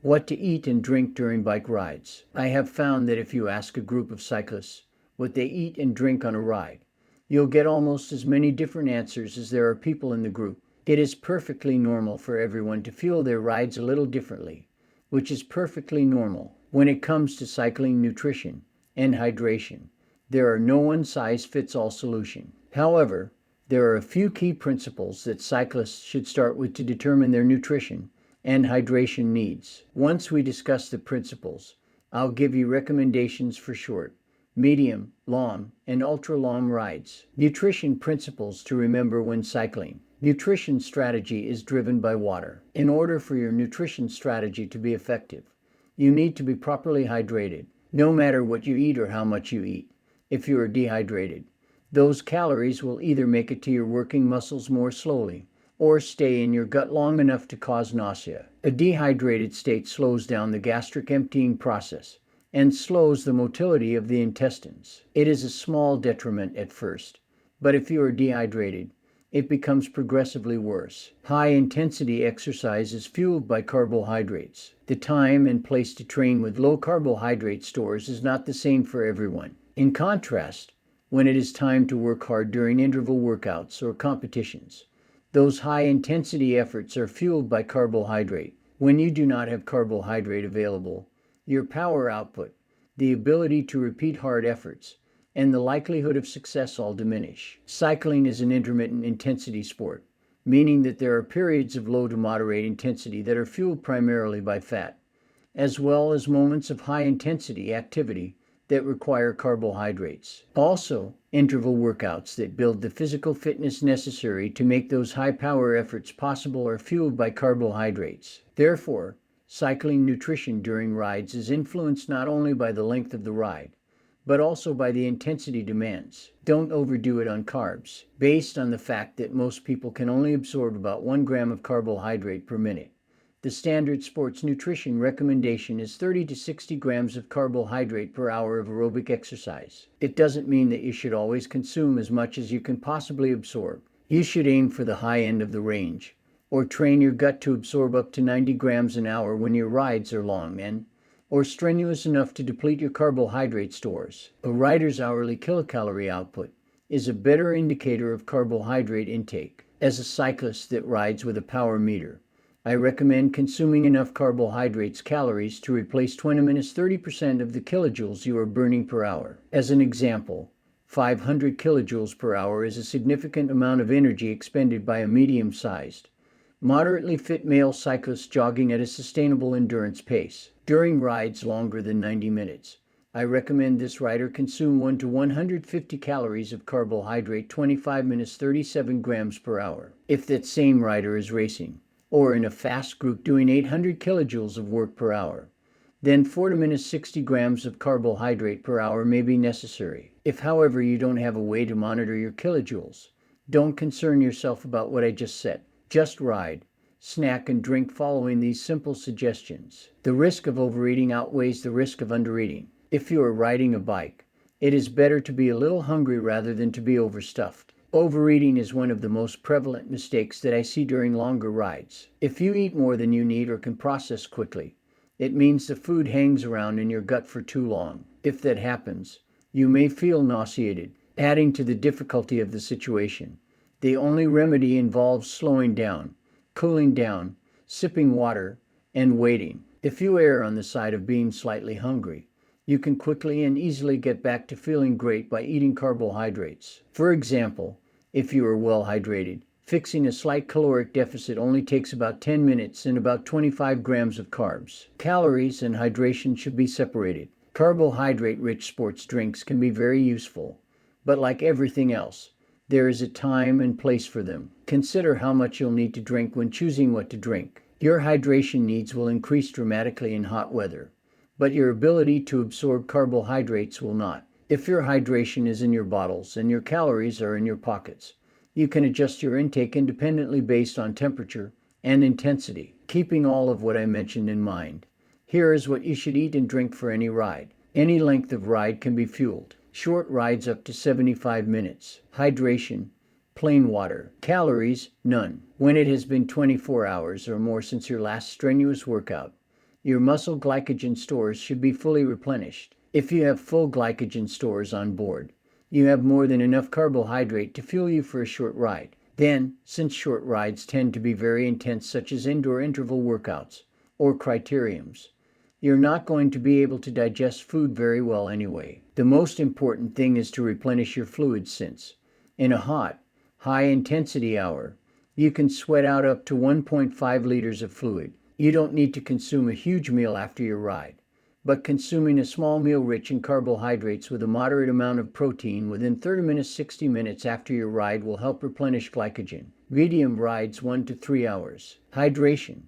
What to eat and drink during bike rides. I have found that if you ask a group of cyclists what they eat and drink on a ride, you'll get almost as many different answers as there are people in the group. It is perfectly normal for everyone to fuel their rides a little differently, which is perfectly normal. When it comes to cycling nutrition and hydration, there are no one-size-fits-all solution. However, there are a few key principles that cyclists should start with to determine their nutrition and hydration needs. Once we discuss the principles, I'll give you recommendations for short, medium, long, and ultra-long rides. Nutrition principles to remember when cycling. Nutrition strategy is driven by water. In order for your nutrition strategy to be effective, you need to be properly hydrated, no matter what you eat or how much you eat. If you are dehydrated, those calories will either make it to your working muscles more slowly or stay in your gut long enough to cause nausea. A dehydrated state slows down the gastric emptying process and slows the motility of the intestines. It is a small detriment at first, but if you are dehydrated, it becomes progressively worse. High-intensity exercise is fueled by carbohydrates. The time and place to train with low carbohydrate stores is not the same for everyone. In contrast, when it is time to work hard during interval workouts or competitions, those high-intensity efforts are fueled by carbohydrate. When you do not have carbohydrate available, your power output, the ability to repeat hard efforts, and the likelihood of success all diminish. Cycling is an intermittent intensity sport, meaning that there are periods of low to moderate intensity that are fueled primarily by fat, as well as moments of high-intensity activity that require carbohydrates. Also, interval workouts that build the physical fitness necessary to make those high-power efforts possible are fueled by carbohydrates. Therefore, cycling nutrition during rides is influenced not only by the length of the ride, but also by the intensity demands. Don't overdo it on carbs. Based on the fact that most people can only absorb about 1 gram of carbohydrate per minute, the standard sports nutrition recommendation is 30 to 60 grams of carbohydrate per hour of aerobic exercise. It doesn't mean that you should always consume as much as you can possibly absorb. You should aim for the high end of the range, or train your gut to absorb up to 90 grams an hour when your rides are long or strenuous enough to deplete your carbohydrate stores. A rider's hourly kilocalorie output is a better indicator of carbohydrate intake. As a cyclist that rides with a power meter, I recommend consuming enough carbohydrates calories to replace 20–30% of the kilojoules you are burning per hour. As an example, 500 kilojoules per hour is a significant amount of energy expended by a medium-sized, moderately fit male cyclist jogging at a sustainable endurance pace. During rides longer than 90 minutes, I recommend this rider consume 1 to 150 calories of carbohydrate 25–37 grams per hour. If that same rider is racing, or in a fast group doing 800 kilojoules of work per hour, then 4–60 grams of carbohydrate per hour may be necessary. If, however, you don't have a way to monitor your kilojoules, don't concern yourself about what I just said. Just ride, snack, and drink following these simple suggestions. The risk of overeating outweighs the risk of undereating. If you are riding a bike, it is better to be a little hungry rather than to be overstuffed. Overeating is one of the most prevalent mistakes that I see during longer rides. If you eat more than you need or can process quickly, it means the food hangs around in your gut for too long. If that happens, you may feel nauseated, adding to the difficulty of the situation. The only remedy involves slowing down, cooling down, sipping water, and waiting. If you err on the side of being slightly hungry, you can quickly and easily get back to feeling great by eating carbohydrates. For example, if you are well hydrated, fixing a slight caloric deficit only takes about 10 minutes and about 25 grams of carbs. Calories and hydration should be separated. Carbohydrate-rich sports drinks can be very useful, but like everything else, there is a time and place for them. Consider how much you'll need to drink when choosing what to drink. Your hydration needs will increase dramatically in hot weather, but your ability to absorb carbohydrates will not. If your hydration is in your bottles and your calories are in your pockets, you can adjust your intake independently based on temperature and intensity. Keeping all of what I mentioned in mind, here is what you should eat and drink for any ride. Any length of ride can be fueled. Short rides up to 75 minutes. Hydration, plain water. Calories, none. When it has been 24 hours or more since your last strenuous workout, Your muscle glycogen stores should be fully replenished. If you have full glycogen stores on board, you have more than enough carbohydrate to fuel you for a short ride. Then, since short rides tend to be very intense, such as indoor interval workouts or criteriums, you're not going to be able to digest food very well anyway. The most important thing is to replenish your fluids, since in a hot, high-intensity hour, you can sweat out up to 1.5 liters of fluid. You don't need to consume a huge meal after your ride, but consuming a small meal rich in carbohydrates with a moderate amount of protein within 30 minutes, 60 minutes after your ride will help replenish glycogen. Medium rides 1 to 3 hours. Hydration.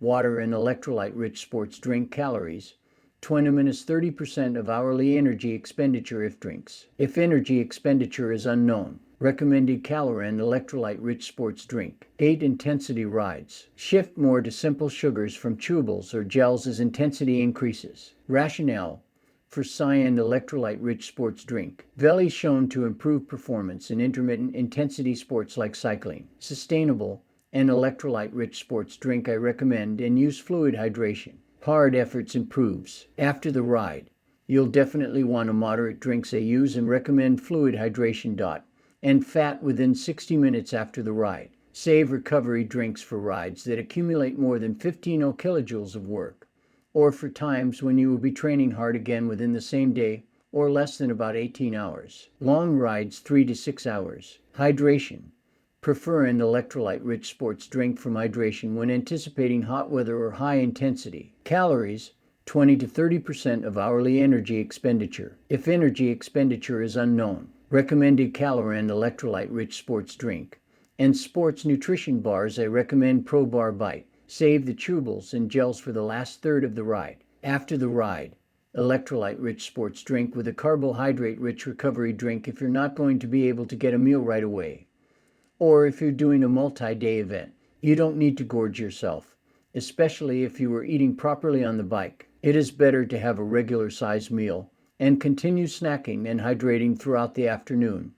Water and electrolyte-rich sports drink. Calories 20 minutes, 30% of hourly energy expenditure if drinks. If energy expenditure is unknown, recommended caloric and electrolyte-rich sports drink. 8 intensity rides. Shift more to simple sugars from chewables or gels as intensity increases. Rationale for cyan electrolyte-rich sports drink. Veli shown to improve performance in intermittent intensity sports like cycling. Sustainable and electrolyte-rich sports drink I recommend and use fluid hydration. Hard efforts improves. After the ride, you'll definitely want a moderate drinks I use and recommend fluid hydration. And fat within 60 minutes after the ride. Save recovery drinks for rides that accumulate more than 15 kilojoules of work, or for times when you will be training hard again within the same day or less than about 18 hours. Long rides 3 to 6 hours. Hydration. Prefer an electrolyte-rich sports drink from hydration when anticipating hot weather or high intensity. Calories 20 to 30% of hourly energy expenditure. If energy expenditure is unknown, recommended caloric and electrolyte-rich sports drink. And sports nutrition bars I recommend Pro Bar Bite. Save the chewables and gels for the last third of the ride. After the ride, electrolyte-rich sports drink with a carbohydrate-rich recovery drink if you're not going to be able to get a meal right away. Or if you're doing a multi-day event, you don't need to gorge yourself, especially if you were eating properly on the bike. It is better to have a regular-sized meal and continue snacking and hydrating throughout the afternoon.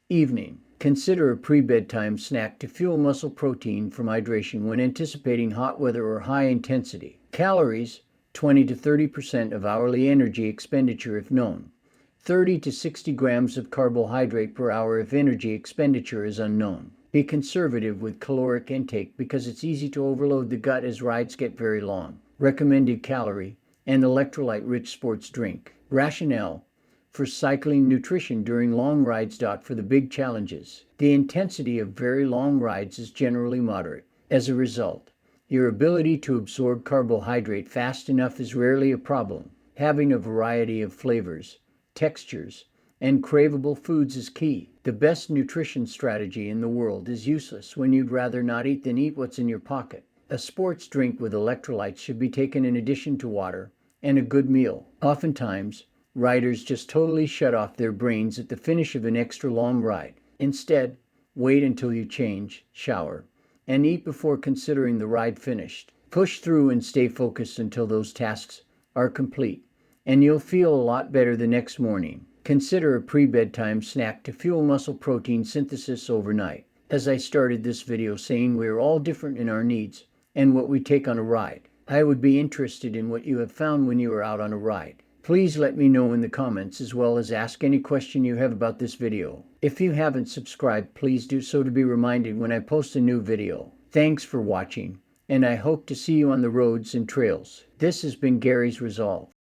Evening. Consider a pre-bedtime snack to fuel muscle protein from hydration when anticipating hot weather or high intensity. Calories 20 to 30% of hourly energy expenditure if known. 30 to 60 grams of carbohydrate per hour if energy expenditure is unknown. Be conservative with caloric intake because it's easy to overload the gut as rides get very long. Recommended calorie and electrolyte-rich sports drink. Rationale for cycling nutrition during long rides. For the big challenges, the intensity of very long rides is generally moderate. As a result, your ability to absorb carbohydrate fast enough is rarely a problem. Having a variety of flavors, textures, and craveable foods is key. The best nutrition strategy in the world is useless when you'd rather not eat than eat what's in your pocket. A sports drink with electrolytes should be taken in addition to water and a good meal. Oftentimes, riders just totally shut off their brains at the finish of an extra long ride. Instead, wait until you change, shower, and eat before considering the ride finished. Push through and stay focused until those tasks are complete, and you'll feel a lot better the next morning. Consider a pre-bedtime snack to fuel muscle protein synthesis overnight. As I started this video saying, we're all different in our needs and what we take on a ride. I would be interested in what you have found when you are out on a ride. Please let me know in the comments, as well as ask any question you have about this video. If you haven't subscribed, please do so to be reminded when I post a new video. Thanks for watching, and I hope to see you on the roads and trails. This has been Gary's Resolve.